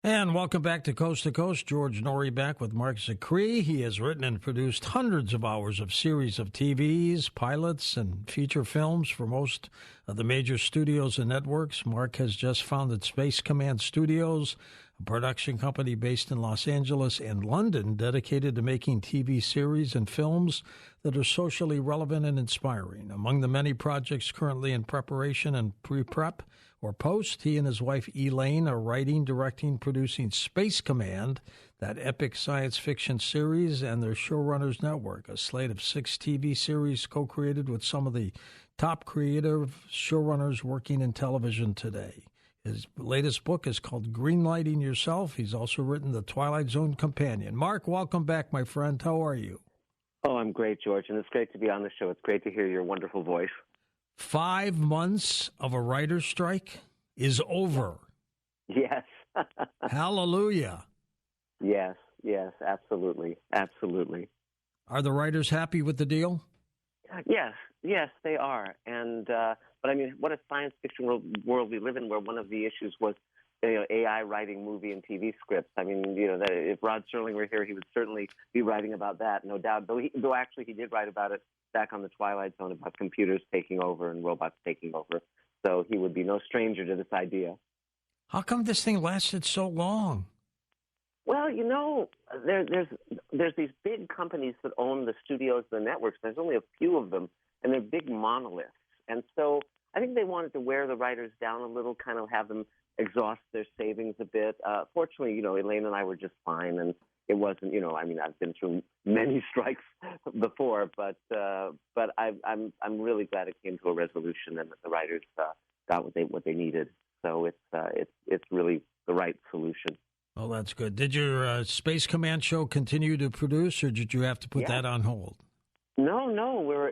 And welcome back to Coast. George Norrie back with Mark Zicree. He has written and produced hundreds of hours of series of TVs, pilots, and feature films for most of the major studios and networks. Mark has just founded Space Command Studios, a production company based in Los Angeles and London dedicated to making TV series and films that are socially relevant and inspiring. Among the many projects currently in preparation and pre-prep or post, he and his wife Elaine are writing, directing, producing Space Command, that epic science fiction series, and their Showrunners Network, a slate of 6 TV series co-created with some of the top creative showrunners working in television today. His latest book is called Greenlighting Yourself. He's also written The Twilight Zone Companion. Mark, welcome back, my friend. How are you? Oh, I'm great, George, and it's great to be on the show. It's great to hear your wonderful voice. 5 months of a writer's strike is over. Yes. Hallelujah. Yes, absolutely. Are the writers happy with the deal? Yes, they are. And but I mean, what a science fiction world we live in, where one of the issues was AI writing movie and TV scripts. I mean, that if Rod Serling were here, he would certainly be writing about that, no doubt. Though actually he did write about it back on the Twilight Zone, about computers taking over and robots taking over. So he would be no stranger to this idea. How come this thing lasted so long? Well, there's these big companies that own the studios, the networks. There's only a few of them, and they're big monoliths. And so I think they wanted to wear the writers down a little, kind of have them exhaust their savings a bit. Fortunately, Elaine and I were just fine, and it wasn't, I mean, I've been through many strikes before, but I'm really glad it came to a resolution and that the writers got what they needed. So it's really the right solution. Oh, that's good. Did your Space Command show continue to produce, or did you have to put that on hold? No.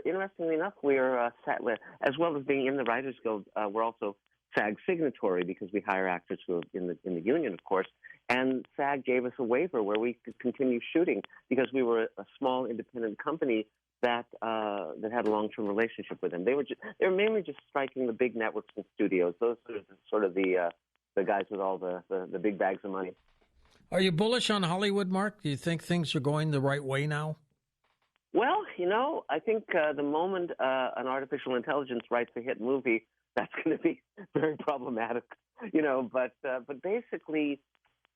Interestingly enough, we're as well as being in the Writers Guild, we're also SAG signatory, because we hire actors who are in the union, of course. And SAG gave us a waiver where we could continue shooting, because we were a small independent company that had a long-term relationship with them. They were mainly just striking the big networks and studios. Those are sort of the guys with all the big bags of money. Are you bullish on Hollywood, Mark? Do you think things are going the right way now? Well, I think the moment an artificial intelligence writes a hit movie, that's going to be very problematic, But basically,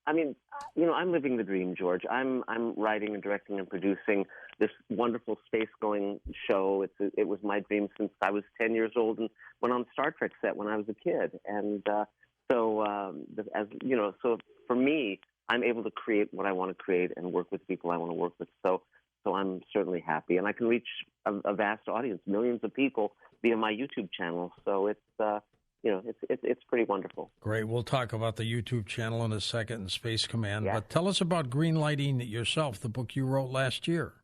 I mean, I'm living the dream, George. I'm writing and directing and producing this wonderful space-going show. It was my dream since I was 10 years old and went on the Star Trek set when I was a kid. And so for me, I'm able to create what I want to create and work with people I want to work with. So I'm certainly happy, and I can reach a vast audience, millions of people via my YouTube channel. So it's pretty wonderful. Great. We'll talk about the YouTube channel in a second and Space Command. Yeah. But tell us about Greenlighting Yourself, the book you wrote last year.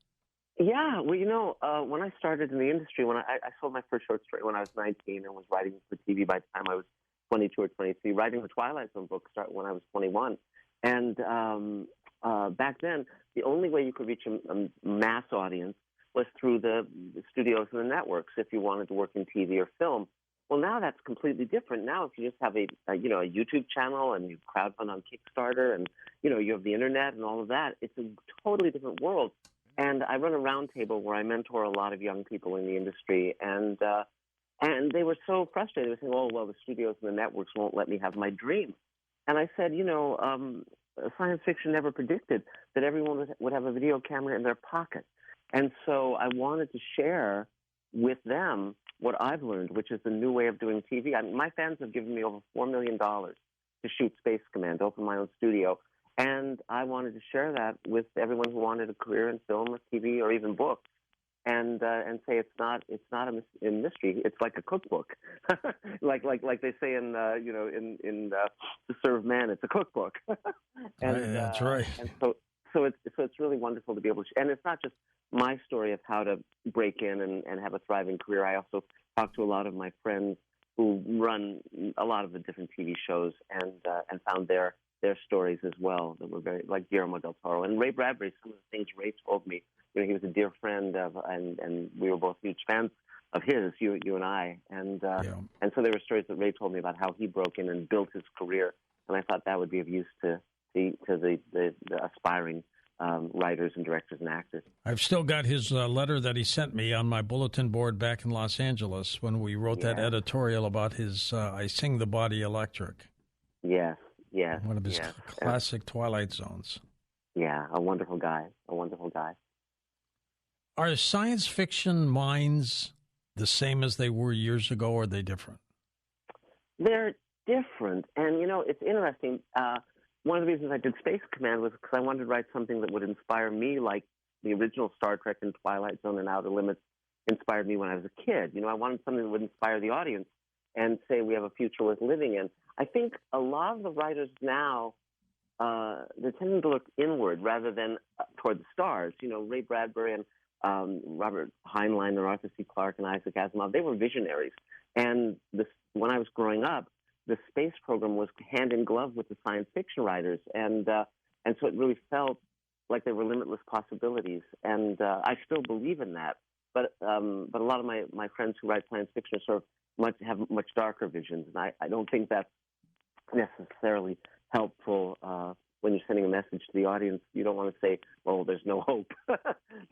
Yeah. Well, when I started in the industry, when I sold my first short story when I was 19 and was writing for TV by the time I was 22 or 23, writing the Twilight Zone book started when I was 21. And back then, the only way you could reach a mass audience was through the studios and the networks if you wanted to work in TV or film. Well, now that's completely different. Now, if you just have a YouTube channel and you crowdfund on Kickstarter and, you have the internet and all of that, it's a totally different world. And I run a roundtable where I mentor a lot of young people in the industry, and they were so frustrated. They were saying, "Oh, well, the studios and the networks won't let me have my dream." And I said, science fiction never predicted that everyone would have a video camera in their pocket. And so I wanted to share with them what I've learned, which is the new way of doing TV. My fans have given me over $4 million to shoot Space Command, open my own studio. And I wanted to share that with everyone who wanted a career in film or TV or even books. And say it's not a mystery. It's like a cookbook, like they say in To Serve Man. It's a cookbook. And that's right. And so it's really wonderful to be able to. And it's not just my story of how to break in and have a thriving career. I also talk to a lot of my friends who run a lot of the different TV shows and found their stories as well that were very, like Guillermo del Toro and Ray Bradbury. Some of the things Ray told me. He was a dear friend and we were both huge fans of his, you and I. And so there were stories that Ray told me about how he broke in and built his career. And I thought that would be of use to the aspiring writers and directors and actors. I've still got his letter that he sent me on my bulletin board back in Los Angeles when we wrote that editorial about his I Sing the Body Electric. Yes. One of his classic Twilight Zones. Yeah, a wonderful guy. Are science fiction minds the same as they were years ago, or are they different? They're different. And, it's interesting. One of the reasons I did Space Command was because I wanted to write something that would inspire me, like the original Star Trek and Twilight Zone and Outer Limits inspired me when I was a kid. I wanted something that would inspire the audience and say we have a future worth living in. I think a lot of the writers now, they're tending to look inward rather than toward the stars. Ray Bradbury and Robert Heinlein and Arthur C. Clarke and Isaac Asimov, they were visionaries. And when I was growing up, the space program was hand in glove with the science fiction writers. And so it really felt like there were limitless possibilities. And I still believe in that. But a lot of my friends who write science fiction have much darker visions. And I don't think that's necessarily helpful when you're sending a message to the audience. You don't want to say, well, there's no hope,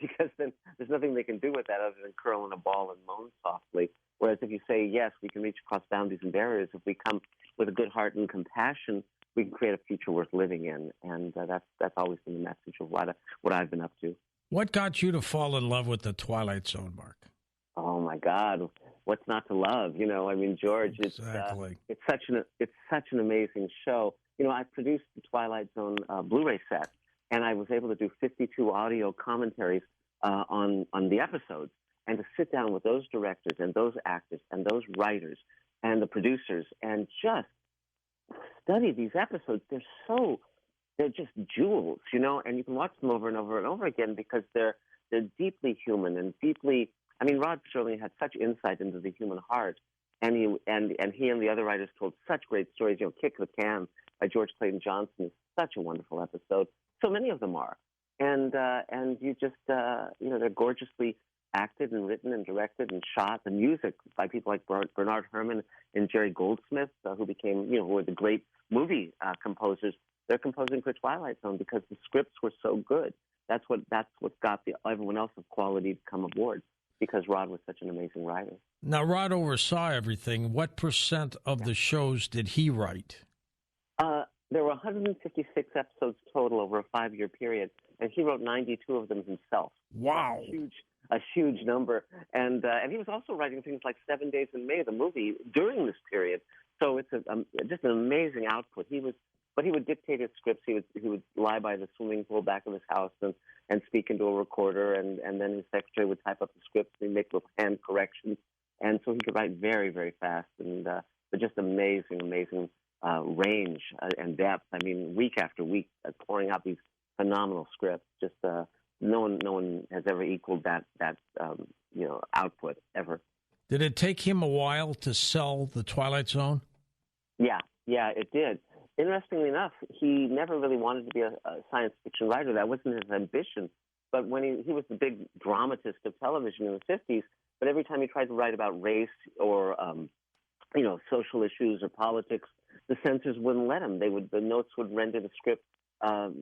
because then there's nothing they can do with that other than curl in a ball and moan softly. Whereas if you say, yes, we can reach across boundaries and barriers, if we come with a good heart and compassion, we can create a future worth living in. And that's always been the message of what I've been up to. What got you to fall in love with the Twilight Zone, Mark? Oh, my God. What's not to love? George, exactly. It's such an amazing show. I produced the Twilight Zone Blu-ray set, and I was able to do 52 audio commentaries on the episodes, and to sit down with those directors and those actors and those writers and the producers and just study these episodes. They're just jewels, and you can watch them over and over and over again because they're deeply human and deeply. I mean, Rod Serling had such insight into the human heart, and he and the other writers told such great stories. Kick the Can by George Clayton Johnson is such a wonderful episode. So many of them are, and you just they're gorgeously acted and written and directed and shot. The music by people like Bernard Herrmann and Jerry Goldsmith, who became who were the great movie composers. They're composing for Twilight Zone because the scripts were so good. That's what got everyone else of quality to come aboard, because Rod was such an amazing writer. Now, Rod oversaw everything. What % of the shows did he write? There were 156 episodes total over a 5-year period, and he wrote 92 of them himself. Wow. A huge number. And he was also writing things like 7 Days in May, the movie, during this period. So it's just an amazing output. But he would dictate his scripts. He would lie by the swimming pool back of his house and speak into a recorder, and then his secretary would type up the scripts and make little hand corrections. And so he could write very, very fast, and but just amazing range and depth. I mean, week after week, pouring out these phenomenal scripts. Just no one has ever equaled that output ever. Did it take him a while to sell the Twilight Zone? Yeah, it did. Interestingly enough, he never really wanted to be a science fiction writer. That wasn't his ambition. But when he was the big dramatist of television in the 50s, but every time he tried to write about race or social issues or politics, the censors wouldn't let him. The notes would render the script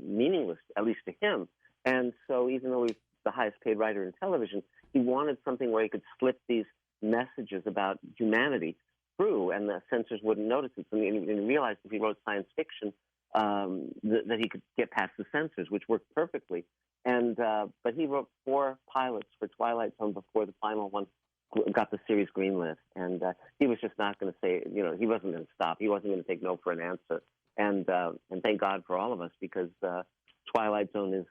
meaningless, at least to him. And so even though he's the highest paid writer in television, he wanted something where he could slip these messages about humanity through, and the censors wouldn't notice it. And he realized if he wrote science fiction, that he could get past the censors, which worked perfectly. And but he wrote 4 pilots for Twilight Zone before the final one got the series greenlit. And he was just not going to say, he wasn't going to stop. He wasn't going to take no for an answer. And thank God for all of us, because Twilight Zone is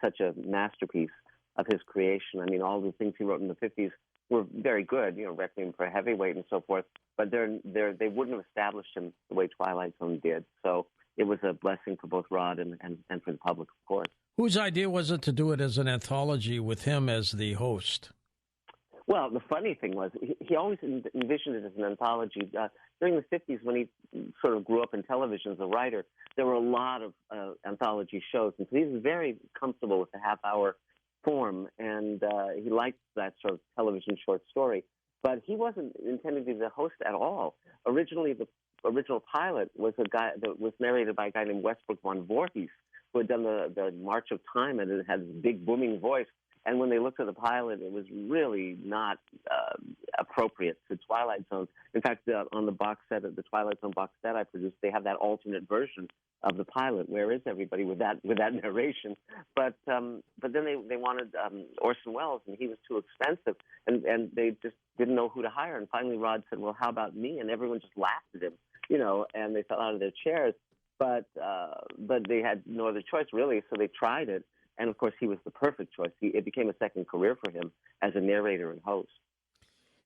such a masterpiece of his creation. I mean, all the things he wrote in the 50s were very good, Requiem for a Heavyweight and so forth, but they wouldn't have established him the way Twilight Zone did. So it was a blessing for both Rod and for the public, of course. Whose idea was it to do it as an anthology with him as the host? Well, the funny thing was he always envisioned it as an anthology. During the 50s, when he sort of grew up in television as a writer, there were a lot of anthology shows, and so he was very comfortable with the half-hour form, and he liked that sort of television short story. But he wasn't intended to be the host at all. Originally, the original pilot was a guy that was narrated by a guy named Westbrook von Voorhees, who had done the March of Time, and it had this big booming voice. And when they looked at the pilot, it was really not appropriate to Twilight Zone. In fact, on the box set, of the Twilight Zone box set I produced, they have that alternate version of the pilot. Where is everybody with that narration? But then they wanted Orson Welles, and he was too expensive, and they just didn't know who to hire. And finally, Rod said, "Well, how about me?" And everyone just laughed at him, and they fell out of their chairs. But they had no other choice, really, so they tried it. And, of course, he was the perfect choice. It became a second career for him as a narrator and host.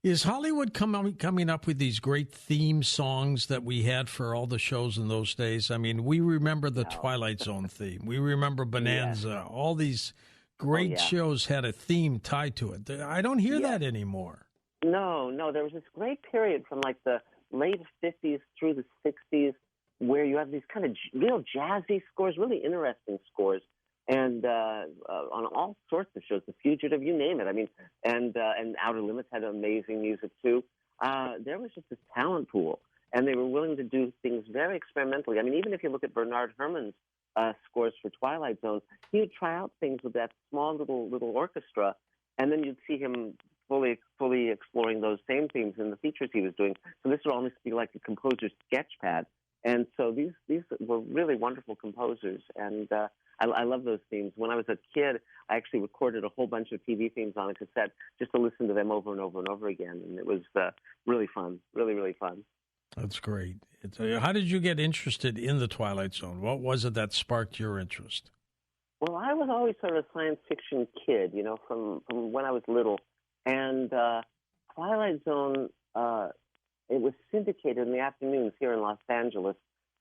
Is Hollywood coming up with these great theme songs that we had for all the shows in those days? I mean, we remember the Twilight Zone theme. We remember Bonanza. Yes. All these great shows had a theme tied to it. I don't hear that anymore. No. There was this great period from, like, the late 50s through the 60s where you have these kind of real jazzy scores, really interesting scores. And on all sorts of shows, The Fugitive, you name it. I mean, and Outer Limits had amazing music too. There was just this talent pool, and they were willing to do things very experimentally. I mean, even if you look at Bernard Herrmann's scores for Twilight Zone, he would try out things with that small little orchestra, and then you'd see him fully exploring those same themes in the features he was doing. So this would almost be like a composer's sketch pad. And so these were really wonderful composers, and I love those themes. When I was a kid, I actually recorded a whole bunch of TV themes on a cassette just to listen to them over and over and over again, and it was really fun, really, really fun. That's great. How did you get interested in the Twilight Zone? What was it that sparked your interest? Well, I was always sort of a science fiction kid, from when I was little, and Twilight Zone, it was syndicated in the afternoons here in Los Angeles.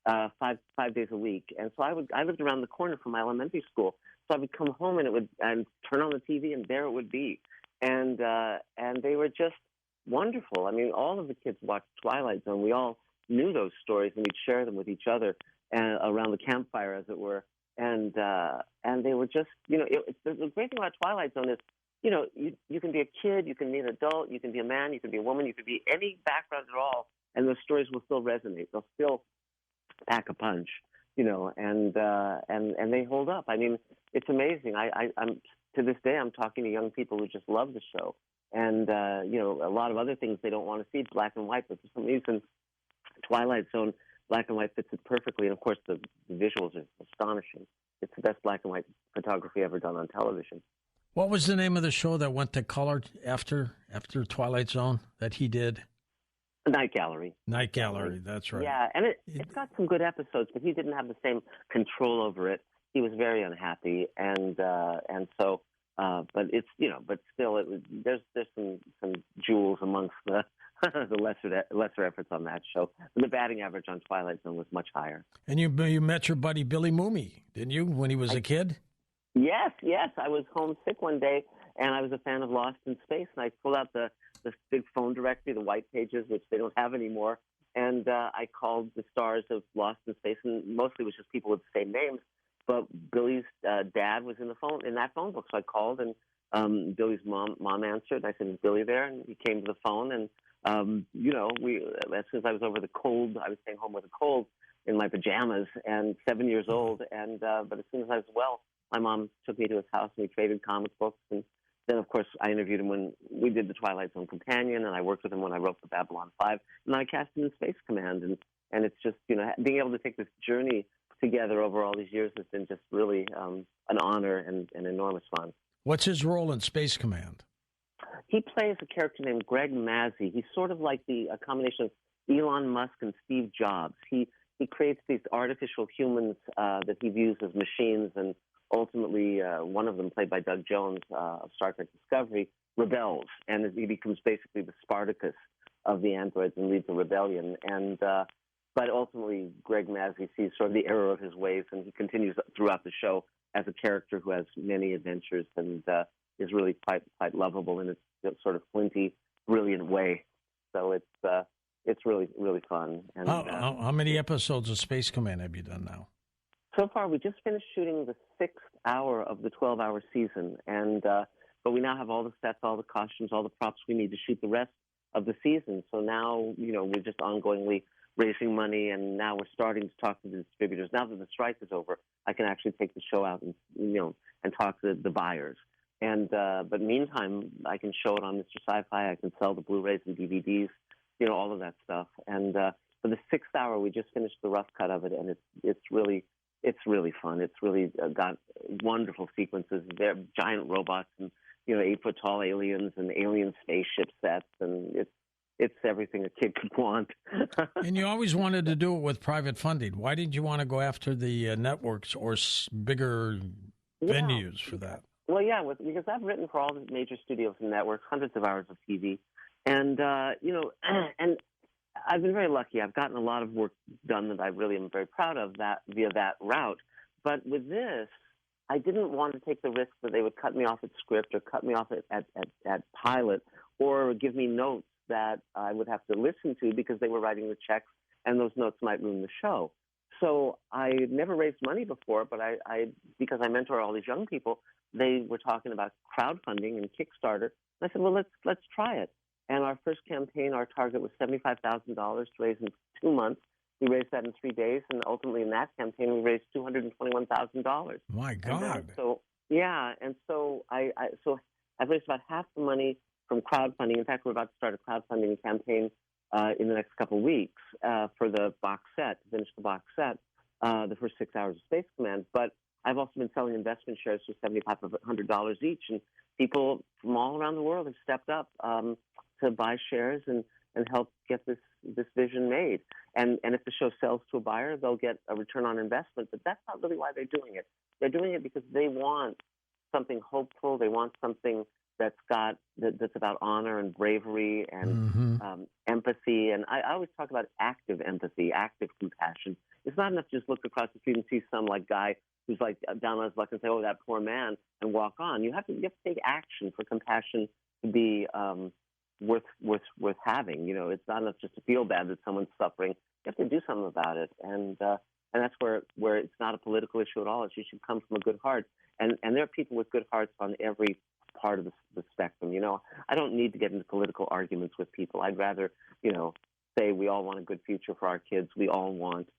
5 days a week, and so I lived around the corner from my elementary school, so I would come home and turn on the TV, and there it would be, and they were just wonderful. I mean, all of the kids watched Twilight Zone. We all knew those stories, and we'd share them with each other and around the campfire, as it were, and they were just, the great thing about Twilight Zone is, you can be a kid, you can be an adult, you can be a man, you can be a woman, you can be any background at all, and those stories will still resonate. They'll still pack a punch, and they hold up. I mean, it's amazing. I'm to this day, I'm talking to young people who just love the show, and a lot of other things they don't want to see, black and white, but for some reason, Twilight Zone, black and white fits it perfectly, and of course the visuals are astonishing. It's the best black and white photography ever done on television. What was the name of the show that went to color after Twilight Zone that he did? Night Gallery. Night Gallery, that's right. Yeah, and it's got some good episodes, but he didn't have the same control over it. He was very unhappy, and so, but it's but still, there's some jewels amongst the lesser efforts on that show. The batting average on Twilight Zone was much higher. And you met your buddy Billy Mooney, didn't you, when he was a kid? Yes. I was homesick one day, and I was a fan of Lost in Space, and I pulled out the big phone directory, the white pages, which they don't have anymore. And I called the stars of Lost in Space, and mostly it was just people with the same names. But Billy's dad was in that phone book, so I called, and Billy's mom answered. And I said, "Is Billy there?" And he came to the phone, and as soon as I was over the cold, I was staying home with a cold in my pajamas, and 7 years old. And but as soon as I was well, my mom took me to his house, and we traded comic books. And then, of course, I interviewed him when we did the Twilight Zone Companion, and I worked with him when I wrote for Babylon 5, and I cast him in Space Command. And it's just, being able to take this journey together over all these years has been just really an honor and enormous fun. What's his role in Space Command? He plays a character named Greg Mazzy. He's sort of like a combination of Elon Musk and Steve Jobs. He creates these artificial humans that he views as machines, and ultimately, one of them, played by Doug Jones of Star Trek Discovery, rebels, and he becomes basically the Spartacus of the androids and leads a rebellion. And but ultimately, Greg Mazzy sees sort of the error of his ways, and he continues throughout the show as a character who has many adventures and is really quite lovable in its sort of flinty, brilliant way. So it's really, really fun. And how many episodes of Space Command have you done now? So far, we just finished shooting the 6th hour of the 12-hour season, and but we now have all the sets, all the costumes, all the props we need to shoot the rest of the season. So now, we're just ongoingly raising money, and now we're starting to talk to the distributors. Now that the strike is over, I can actually take the show out and and talk to the buyers. And but meantime, I can show it on Mr. Sci-Fi. I can sell the Blu-rays and DVDs, all of that stuff. And for the 6th hour, we just finished the rough cut of it, and it's really fun. It's really got wonderful sequences. They're giant robots and 8-foot tall aliens and alien spaceship sets, and it's everything a kid could want. And you always wanted to do it with private funding. Why didn't you want to go after the networks or bigger venues for that? Well, because I've written for all the major studios and networks, hundreds of hours of TV, and and I've been very lucky. I've gotten a lot of work done that I really am very proud of via that route. But with this, I didn't want to take the risk that they would cut me off at script or cut me off at pilot or give me notes that I would have to listen to because they were writing the checks and those notes might ruin the show. So I never raised money before, but I because I mentor all these young people, they were talking about crowdfunding and Kickstarter. And I said, well, let's try it. And our first campaign, our target was $75,000 to raise in 2 months. We raised that in 3 days, and ultimately in that campaign, we raised $221,000. My God! So I've raised about half the money from crowdfunding. In fact, we're about to start a crowdfunding campaign in the next couple of weeks for the box set, to finish the box set, the first 6 hours of Space Command. But I've also been selling investment shares for $7,500 each, and people from all around the world have stepped up to buy shares and help get this vision made. And if the show sells to a buyer, they'll get a return on investment. But that's not really why they're doing it. They're doing it because they want something hopeful. They want something that's about honor and bravery and empathy. And I always talk about active empathy, active compassion. It's not enough to just look across the street and see some guy who's down on his luck and say, "Oh, that poor man," and walk on. You have to take action for compassion to be worth having. It's not enough just to feel bad that someone's suffering. You have to do something about it, and that's where it's not a political issue at all. It should come from a good heart, and there are people with good hearts on every part of the spectrum. I don't need to get into political arguments with people. I'd rather say we all want a good future for our kids. We all want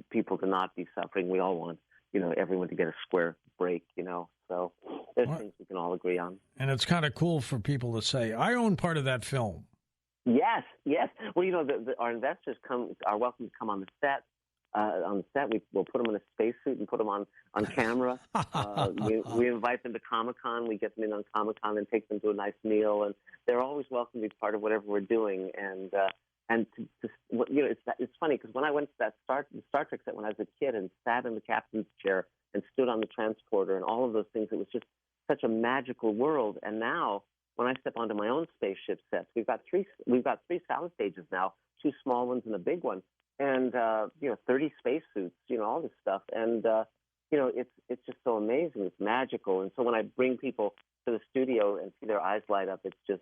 people to not be suffering. We all want everyone to get a square break. So there's things we can all agree on. And it's kind of cool for people to say, I own part of that film. Yes. Well, our investors are welcome to come on the set. We'll put them in a spacesuit and put them on camera. We invite them to Comic-Con. We get them in on Comic-Con and take them to a nice meal. And they're always welcome to be part of whatever we're doing. And it's funny because when I went to that Star Trek set when I was a kid and sat in the captain's chair and stood on the transporter and all of those things, it was just such a magical world. And now when I step onto my own spaceship sets, we've got three sound stages now, 2 small ones and a big one, and 30 spacesuits, all this stuff, and it's just so amazing. It's magical. And so when I bring people to the studio and see their eyes light up, it's just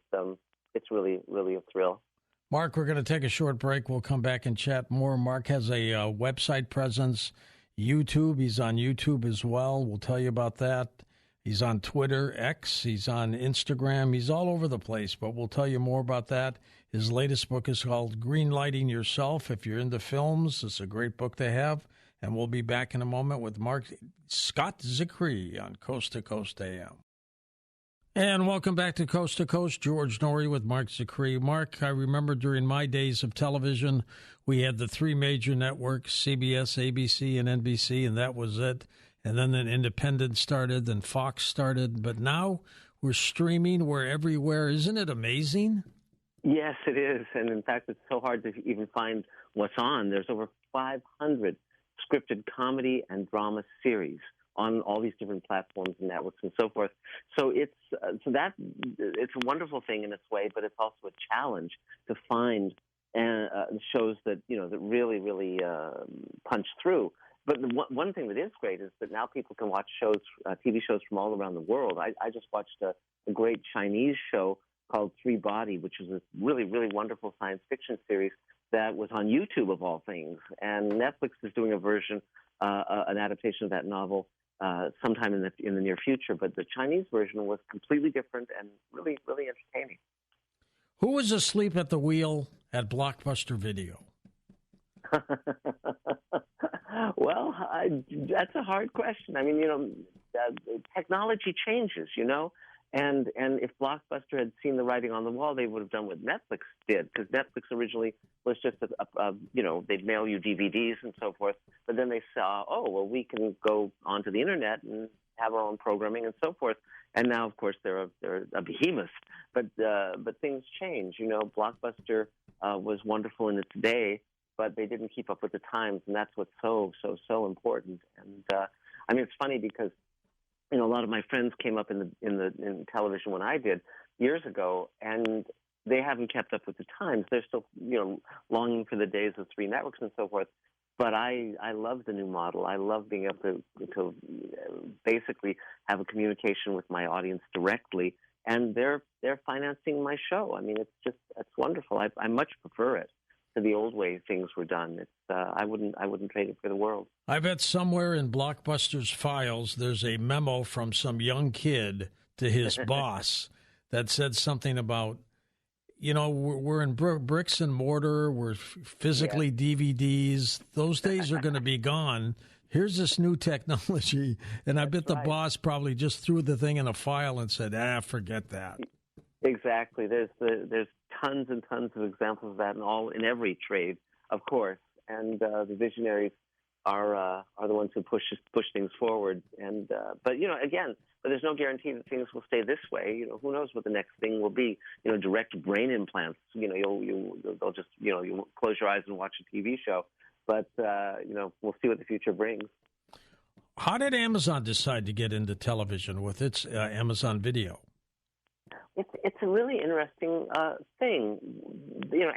it's really, really a thrill. Mark, we're going to take a short break. We'll come back and chat more. Mark has a website presence, YouTube. He's on YouTube as well. We'll tell you about that. He's on Twitter, X. He's on Instagram. He's all over the place, but we'll tell you more about that. His latest book is called Greenlighting Yourself. If you're into films, it's a great book to have. And we'll be back in a moment with Scott Zicree on Coast to Coast AM. And welcome back to Coast, George Norrie with Mark Zicree. Mark, I remember during my days of television, we had the 3 major networks, CBS, ABC, and NBC, and that was it. And then an independent started, then Fox started. But now we're streaming, we're everywhere. Isn't it amazing? Yes, it is. And in fact, it's so hard to even find what's on. There's over 500 scripted comedy and drama series on all these different platforms and networks and so forth. So it's a wonderful thing in its way, but it's also a challenge to find shows that that really, really punch through. But one thing that is great is that now people can watch shows, TV shows from all around the world. I just watched a great Chinese show called Three Body, which is a really, really wonderful science fiction series that was on YouTube of all things. And Netflix is doing a version, an adaptation of that novel sometime in the near future. But the Chinese version was completely different and really, really entertaining. Who was asleep at the wheel at Blockbuster Video? Well, that's a hard question. I mean, technology changes, and if Blockbuster had seen the writing on the wall, they would have done what Netflix did, because Netflix originally was just they'd mail you DVDs and so forth, but then they saw, oh, well, we can go onto the internet and have our own programming and so forth. And now, of course, they're a behemoth, but things change. Blockbuster was wonderful in its day, but they didn't keep up with the times, and that's what's so important. And I mean, it's funny because a lot of my friends came up in television when I did years ago, and they haven't kept up with the times. They're still longing for the days of 3 networks and so forth. But I love the new model. I love being able to basically have a communication with my audience directly, and they're financing my show. I mean, it's wonderful. I much prefer it to the old way things were done. I wouldn't trade it for the world. I bet somewhere in Blockbuster's files there's a memo from some young kid to his boss that said something about, we're in bricks and mortar, we're physically DVDs. Those days are going to be gone. Here's this new technology, and I bet the boss probably just threw the thing in a file and said, forget that. Exactly. There's tons and tons of examples of that in every trade, of course. And the visionaries are the ones who push things forward. And but there's no guarantee that things will stay this way. Who knows what the next thing will be? Direct brain implants. They'll just you close your eyes and watch a TV show. But we'll see what the future brings. How did Amazon decide to get into television with its Amazon Video? It's a really interesting thing.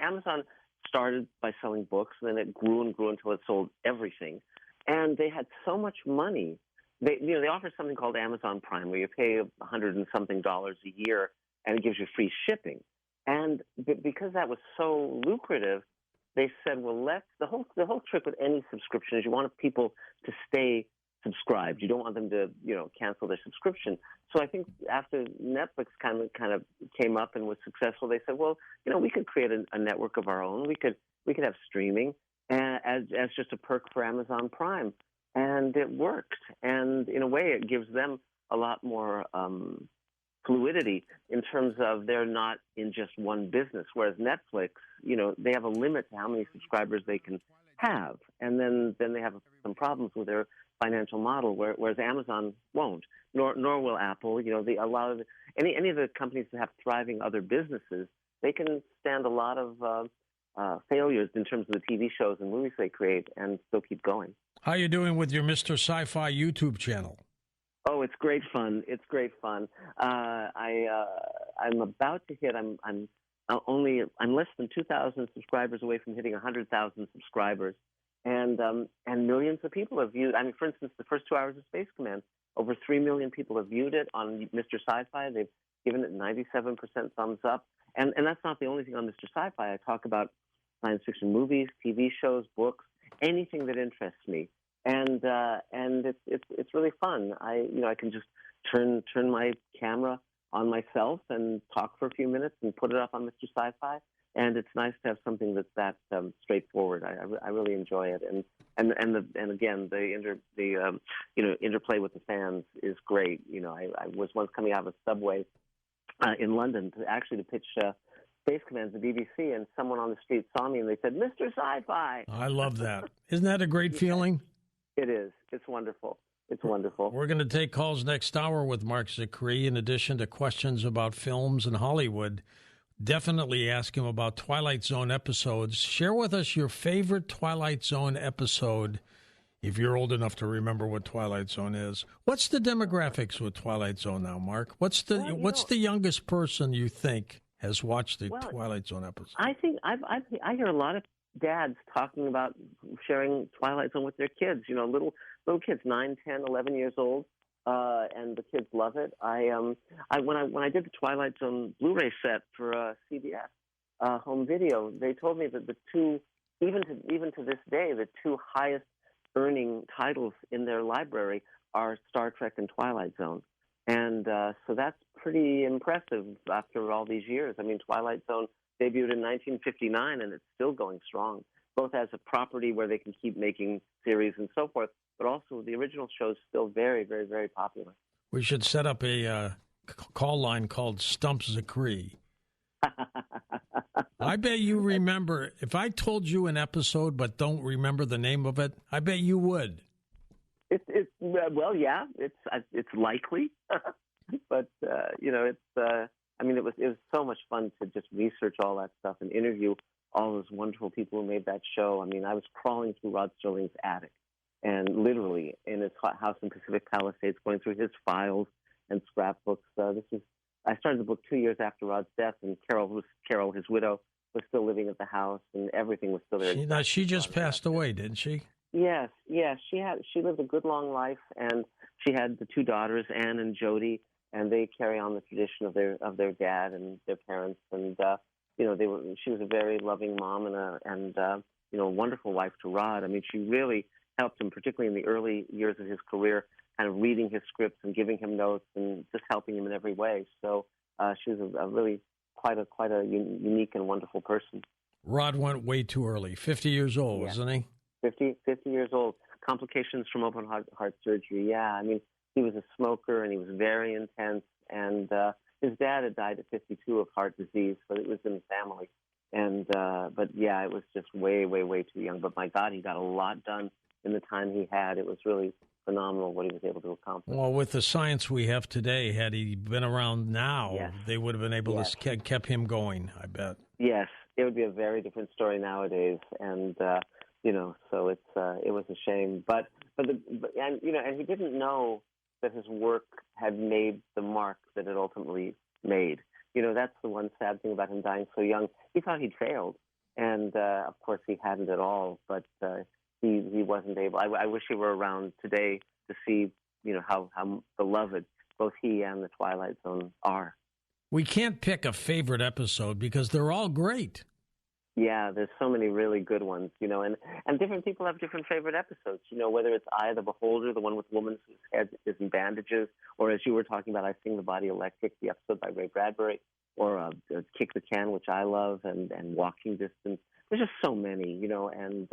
Amazon started by selling books, and then it grew and grew until it sold everything. And they had so much money. They offer something called Amazon Prime, where you pay $100 and something a year, and it gives you free shipping. And because that was so lucrative, they said, well, the whole trick with any subscription is you want people to stay subscribed. You don't want them to, cancel their subscription. So I think after Netflix kind of came up and was successful, they said, well, we could create a network of our own. We could have streaming as just a perk for Amazon Prime, and it worked. And in a way, it gives them a lot more fluidity in terms of they're not in just one business. Whereas Netflix, they have a limit to how many subscribers they can have, and then they have some problems with their financial model, whereas Amazon won't, nor will Apple. A lot of any of the companies that have thriving other businesses, they can stand a lot of failures in terms of the TV shows and movies they create, and still keep going. How are you doing with your Mr. Sci-Fi YouTube channel? Oh, it's great fun. It's great fun. I'm about to hit. I'm less than 2,000 subscribers away from hitting 100,000 subscribers. And millions of people have viewed. I mean, for instance, the first 2 hours of Space Command, over 3 million people have viewed it on Mr. Sci-Fi. They've given it 97% thumbs up. And that's not the only thing on Mr. Sci-Fi. I talk about science fiction movies, TV shows, books, anything that interests me. And it's really fun. I can just turn my camera on myself and talk for a few minutes and put it up on Mr. Sci-Fi. And it's nice to have something that's that straightforward. I really enjoy it, and again the interplay with the fans is great. I was once coming out of a subway in London to pitch Space Command to the BBC, and someone on the street saw me and they said, "Mr. Sci-Fi." I love that. Isn't that a great feeling? It is. It's wonderful. It's wonderful. We're going to take calls next hour with Mark Zicree, in addition to questions about films and Hollywood. Definitely ask him about Twilight Zone episodes. Share with us your favorite Twilight Zone episode, if you're old enough to remember what Twilight Zone is. What's the demographics with Twilight Zone now, Mark? What's the youngest person you think has watched the Twilight Zone episode? I think I hear a lot of dads talking about sharing Twilight Zone with their kids. Little kids, 9, 10, 11 years old. And the kids love it. When I did the Twilight Zone Blu-ray set for CBS home video, they told me that the two, even to this day, the two highest earning titles in their library are Star Trek and Twilight Zone, and so that's pretty impressive after all these years. I mean, Twilight Zone debuted in 1959, and it's still going strong. both as a property where they can keep making series and so forth, but also the original show is still very, very, very popular. We should set up a call line called Stump Zachary. I bet you remember. If I told you an episode but don't remember the name of it, I bet you would. Well, yeah, it's likely, but it was so much fun to just research all that stuff and interview all those wonderful people who made that show. I mean, I was crawling through Rod Serling's attic, and literally in his house in Pacific Palisades, going through his files and scrapbooks. I started the book 2 years after Rod's death, and Carol, his widow, was still living at the house, and everything was still there. She just passed away, didn't she? Yes. She lived a good long life, and she had the two daughters, Anne and Jody, and they carry on the tradition of their dad and their parents. And she was a very loving mom and a wonderful wife to Rod. I mean, she really helped him, particularly in the early years of his career, kind of reading his scripts and giving him notes and just helping him in every way. So she was a really quite a unique and wonderful person. Rod went way too early, 50 years old, wasn't he? 50 years old. Complications from open heart surgery. Yeah, I mean, he was a smoker and he was very intense. And his dad had died at 52 of heart disease, so it was in the family. And but yeah, it was just way, way, way too young. But my God, he got a lot done in the time he had. It was really phenomenal what he was able to accomplish. Well, with the science we have today, had he been around now, they would have been able to keep him going, I bet. Yes, it would be a very different story nowadays. And so it was a shame. But he didn't know that his work had made the mark that it ultimately made. That's the one sad thing about him dying so young. He thought he'd failed, and of course he hadn't at all. But he wasn't able. I wish he were around today to see how beloved both he and the Twilight Zone are. We can't pick a favorite episode because they're all great. Yeah, there's so many really good ones, and different people have different favorite episodes, whether it's Eye of the Beholder, the one with the woman whose head is in bandages, or as you were talking about, I Sing the Body Electric, the episode by Ray Bradbury, or Kick the Can, which I love, and Walking Distance. There's just so many, and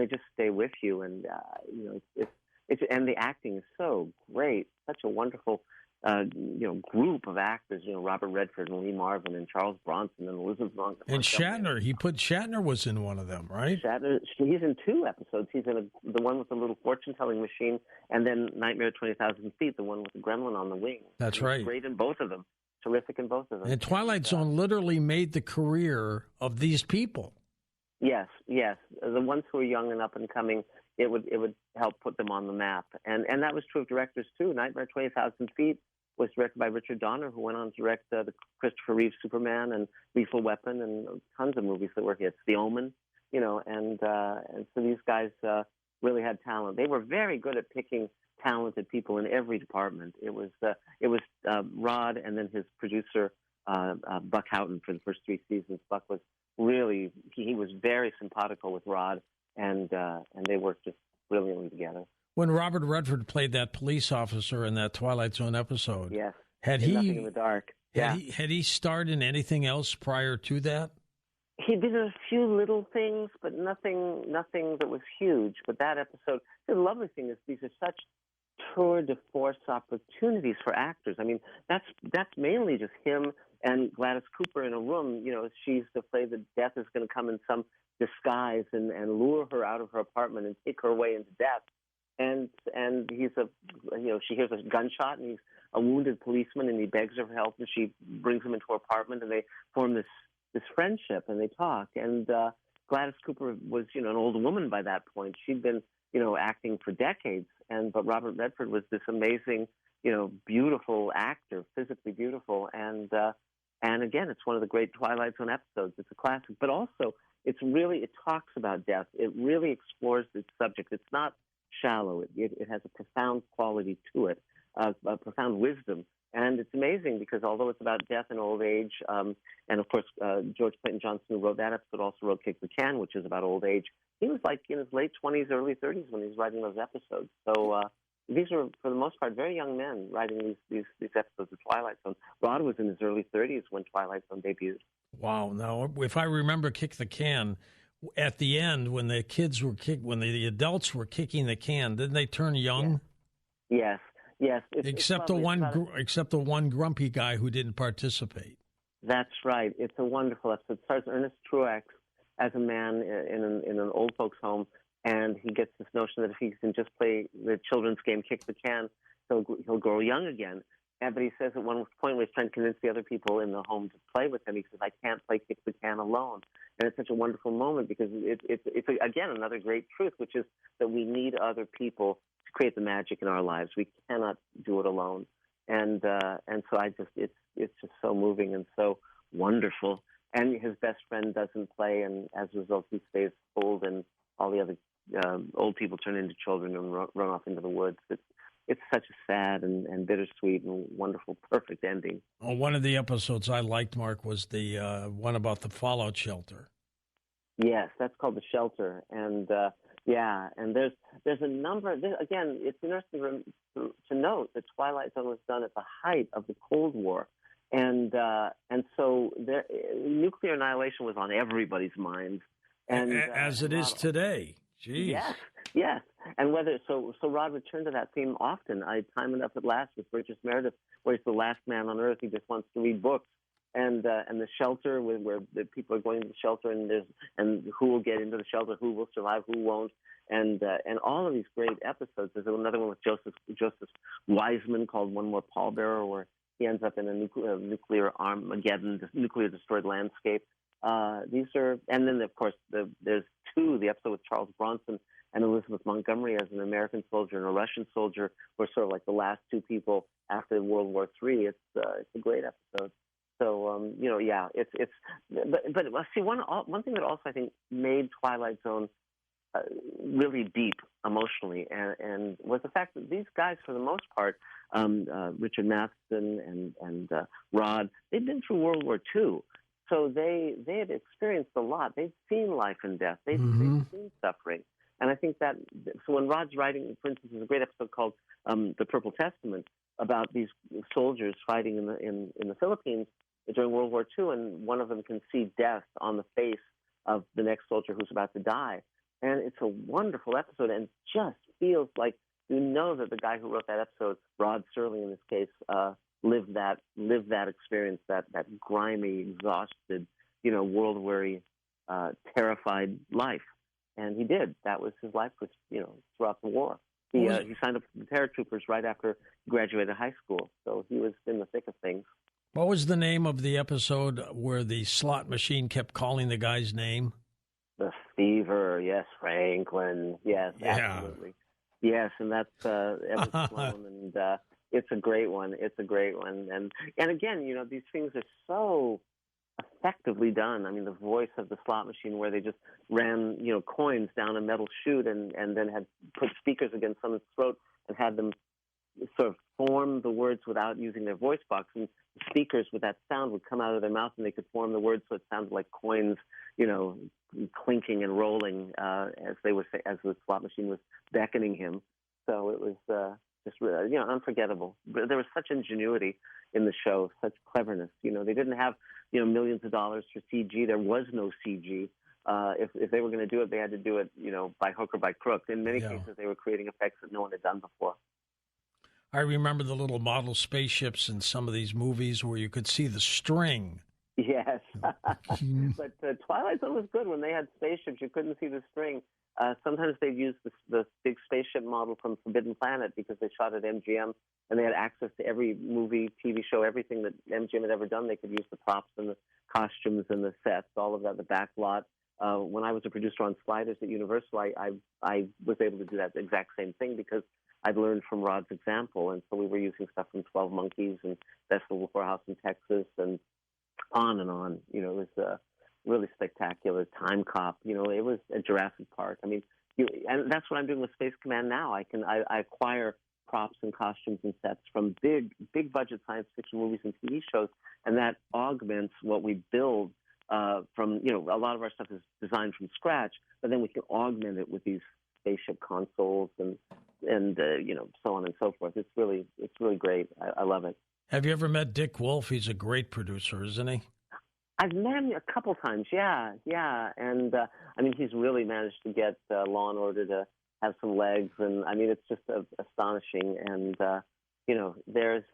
they just stay with you, and and the acting is so great, such a wonderful group of actors, Robert Redford and Lee Marvin and Charles Bronson and Elizabeth Montgomery. And Shatner was in one of them, right? Shatner, he's in two episodes. He's in the one with the little fortune-telling machine, and then Nightmare at 20,000 Feet, the one with the gremlin on the wing. That's right. Great in both of them. Terrific in both of them. And Twilight Zone literally made the career of these people. Yes. The ones who are young and up and coming, it would help put them on the map. And that was true of directors, too. Nightmare at 20,000 Feet was directed by Richard Donner, who went on to direct the Christopher Reeve Superman and Lethal Weapon and tons of movies that were hits. The Omen, and so these guys really had talent. They were very good at picking talented people in every department. It was Rod and then his producer Buck Houghton for the first three seasons. Buck was really he was very simpatico with Rod, and they worked just brilliantly together. When Robert Redford played that police officer in that Twilight Zone episode, yes, had he Nothing in the Dark? Had he starred in anything else prior to that? He did a few little things, but nothing that was huge. But that episode, the lovely thing is these are such tour de force opportunities for actors. I mean, that's mainly just him and Gladys Cooper in a room. She's afraid that death is going to come in some disguise and lure her out of her apartment and take her away into death. And he's she hears a gunshot and he's a wounded policeman and he begs her for help and she brings him into her apartment and they form this friendship and they talk. And Gladys Cooper was an old woman by that point. She'd been acting for decades, but Robert Redford was this amazing beautiful actor, physically beautiful, and again, it's one of the great Twilight Zone episodes. It's a classic, but also it talks about death. It really explores its subject. It's not shallow. It has a profound quality to it, a profound wisdom. And it's amazing because although it's about death and old age, and of course George Clinton Johnson, who wrote that episode, also wrote Kick the Can, which is about old age. He was like in his late 20s, early 30s when he was writing those episodes. So these were, for the most part, very young men writing these episodes of Twilight Zone. Rod was in his early 30s when Twilight Zone debuted. Wow. Now, if I remember Kick the Can, at the end when the kids were when the adults were kicking the can, didn't they turn young? Yes. Except the one grumpy guy who didn't participate. That's right. It's a wonderful episode. It stars Ernest Truex as a man in an old folks' home, and he gets this notion that if he can just play the children's game, kick the can, he'll grow young again. But he says at one point where he's trying to convince the other people in the home to play with him, he says, "I can't play kick the can alone." And it's such a wonderful moment because it's again, another great truth, which is that we need other people to create the magic in our lives. We cannot do it alone. And so it's just so moving and so wonderful. And his best friend doesn't play, and as a result, he stays old, and all the other old people turn into children and run off into the woods. It's such a sad and bittersweet and wonderful, perfect ending. Oh, one of the episodes I liked, Mark, was the one about the fallout shelter. Yes, that's called The Shelter, and and there's a number. Again, it's interesting to note that Twilight Zone was done at the height of the Cold War, and so nuclear annihilation was on everybody's minds, and as it is today. Jeez. Yes, and so Rod returned to that theme often. Time Enough at Last with Burgess Meredith, where he's the last man on Earth. He just wants to read books. And the shelter, where the people are going to the shelter, and who will get into the shelter, who will survive, who won't, and all of these great episodes. There's another one with Joseph Wiseman called One More Pallbearer, where he ends up in a nuclear Armageddon, nuclear destroyed landscape. These are, and then of course there's the episode with Charles Bronson and Elizabeth Montgomery as an American soldier and a Russian soldier, who are sort of like the last two people after World War III. It's a great episode. So but see, one thing that also I think made Twilight Zone really deep emotionally, and was the fact that these guys, for the most part, Richard Matheson and Rod, they'd been through World War II, so they had experienced a lot. They'd seen life and death. They'd seen suffering, and I think that so when Rod's writing, for instance, there's a great episode called "The Purple Testament" about these soldiers fighting in the Philippines during World War II, and one of them can see death on the face of the next soldier who's about to die. And it's a wonderful episode, and just feels like you know that the guy who wrote that episode, Rod Serling in this case, lived that experience, that grimy, exhausted, world-weary, terrified life. And he did. That was his life, throughout the war. He signed up for the paratroopers right after he graduated high school, so he was in the thick of things. What was the name of the episode where the slot machine kept calling the guy's name? The Fever, yes, Franklin, yes, absolutely. Yes, and that's Edward Sloan, and it's a great one. And again, these things are so effectively done. I mean, the voice of the slot machine, where they just ran, coins down a metal chute and then had put speakers against someone's throat and had them sort of form the words without using their voice box, and the speakers with that sound would come out of their mouth, and they could form the words so it sounded like coins, clinking and rolling as the slot machine was beckoning him. So it was just really, unforgettable. But there was such ingenuity in the show, such cleverness. They didn't have millions of dollars for CG. There was no CG. If they were going to do it, they had to do it, by hook or by crook. In many cases, they were creating effects that no one had done before. I remember the little model spaceships in some of these movies where you could see the string. Yes. But Twilight Zone was good. When they had spaceships, you couldn't see the string. Sometimes they'd use the big spaceship model from Forbidden Planet because they shot at MGM, and they had access to every movie, TV show, everything that MGM had ever done. They could use the props and the costumes and the sets, all of that, the back lot. When I was a producer on Sliders at Universal, I was able to do that exact same thing because I'd learned from Rod's example. And so we were using stuff from 12 Monkeys and Best Little Whorehouse in Texas and on and on. It was really spectacular. Time Cop, it was at Jurassic Park. I mean, and that's what I'm doing with Space Command now. I acquire props and costumes and sets from big budget science fiction movies and TV shows, and that augments what we build from, a lot of our stuff is designed from scratch, but then we can augment it with these spaceship consoles and so on and so forth. It's really great. I love it. Have you ever met Dick Wolf? He's a great producer, isn't he? I've met him a couple times, yeah, and I mean, he's really managed to get Law and Order to have some legs, and I mean, it's just astonishing. And you know, there's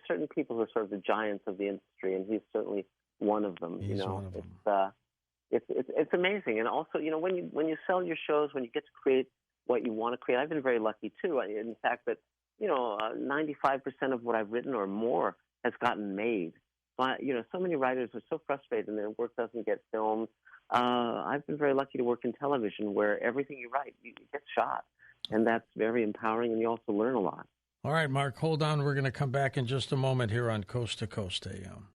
certain people who are sort of the giants of the industry, and he's certainly one of them. He's you know, one of them. It's amazing, and also, you know, when you sell your shows, when you get to create what you want to create, I've been very lucky too. In the fact that 95% of what I've written or more has gotten made. But so many writers are so frustrated and their work doesn't get filmed. I've been very lucky to work in television, where everything you write you get shot, and that's very empowering, and you also learn a lot. All right, Mark, hold on. We're going to come back in just a moment here on Coast to Coast AM.